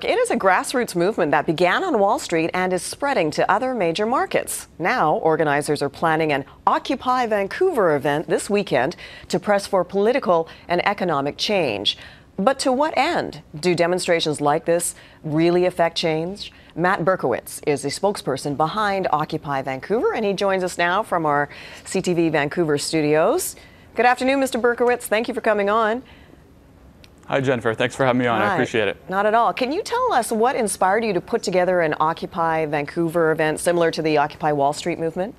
It is a grassroots movement that began on Wall Street and is spreading to other major markets. Now, organizers are planning an Occupy Vancouver event this weekend to press for political and economic change. But to what end? Do demonstrations like this really affect change? Matt Berkowitz is the spokesperson behind Occupy Vancouver, and he joins us now from our CTV Vancouver studios. Good afternoon, Mr. Berkowitz. Thank you for coming on. Hi, Jennifer. Thanks for having me on. Hi. I appreciate it. Not at all. Can you tell us what inspired you to put together an Occupy Vancouver event similar to the Occupy Wall Street movement?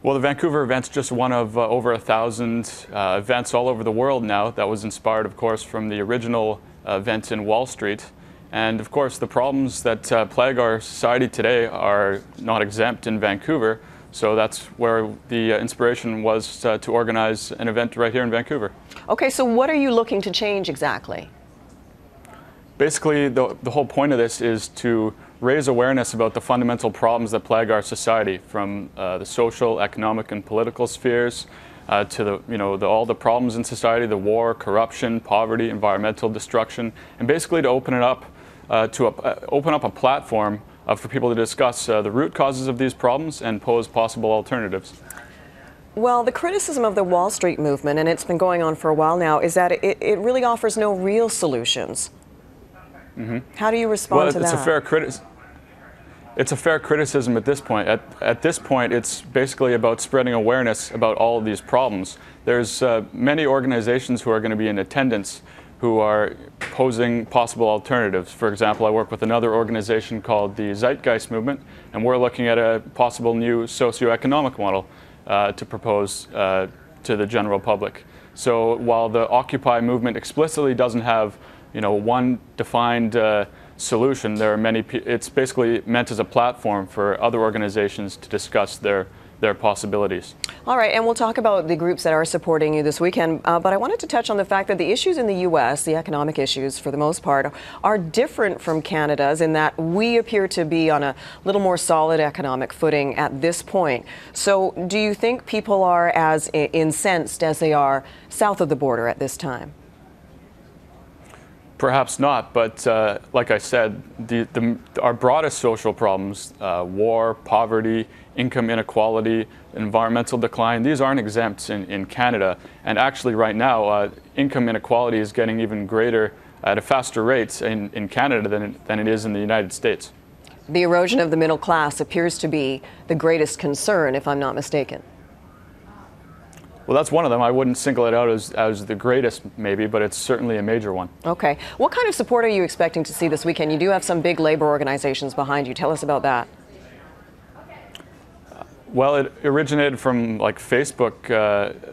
Well, the Vancouver event's just one of over 1,000 events all over the world now that was inspired, of course, from the original event in Wall Street. And, of course, the problems that plague our society today are not exempt in Vancouver. So that's where the inspiration was to organize an event right here in Vancouver. Okay, so what are you looking to change exactly? Basically, the whole point of this is to raise awareness about the fundamental problems that plague our society, from the social, economic, and political spheres to all the problems in society, the war, corruption, poverty, environmental destruction, and basically to open it up open up a platform for people to discuss the root causes of these problems and pose possible alternatives. Well, the criticism of the Wall Street movement, and it's been going on for a while now, is that it really offers no real solutions. Mm-hmm. How do you respond to that? It's a fair criticism at this point. At this point, it's basically about spreading awareness about all of these problems. There's many organizations who are going to be in attendance who are posing possible alternatives. For example, I work with another organization called the Zeitgeist movement, and we're looking at a possible new socioeconomic model to propose to the general public. So while the Occupy movement explicitly doesn't have, one defined solution, there are many. It's basically meant as a platform for other organizations to discuss their possibilities. All right, and we'll talk about the groups that are supporting you this weekend, but I wanted to touch on the fact that the issues in the U.S., the economic issues for the most part, are different from Canada's in that we appear to be on a little more solid economic footing at this point. So do you think people are as incensed as they are south of the border at this time? Perhaps not, but like I said, our broadest social problems, war, poverty, income inequality, environmental decline, these aren't exempt in Canada. And actually right now, income inequality is getting even greater at a faster rate in Canada than it is in the United States. The erosion of the middle class appears to be the greatest concern, if I'm not mistaken. Well, that's one of them. I wouldn't single it out as the greatest, maybe, but it's certainly a major one. Okay. What kind of support are you expecting to see this weekend? You do have some big labor organizations behind you. Tell us about that. Well, it originated from Facebook,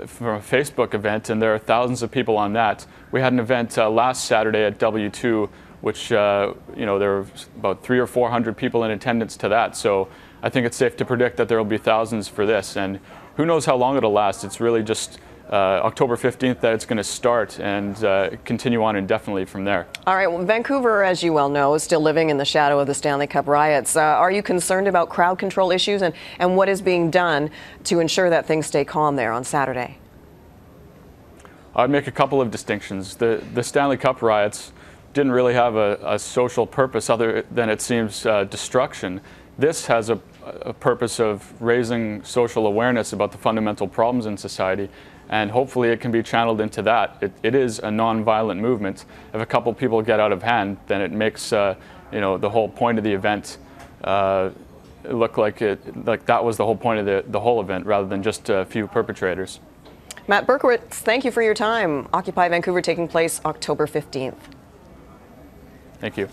from a Facebook event, and there are thousands of people on that. We had an event last Saturday at W2, which there were about 300 or 400 people in attendance to that. So I think it's safe to predict that there will be thousands for this, and who knows how long it'll last. It's really just October 15th that it's going to start and continue on indefinitely from there. All right. Well, Vancouver, as you well know, is still living in the shadow of the Stanley Cup riots. Are you concerned about crowd control issues and what is being done to ensure that things stay calm there on Saturday? I'd make a couple of distinctions. The Stanley Cup riots didn't really have a social purpose other than, it seems, destruction. This has a purpose of raising social awareness about the fundamental problems in society, and hopefully it can be channeled into that. It is a non-violent movement. If a couple people get out of hand, then it makes the whole point of the event look like that was the whole point of the whole event, rather than just a few perpetrators. Matt Berkowitz, thank you for your time. Occupy Vancouver taking place October 15th. Thank you.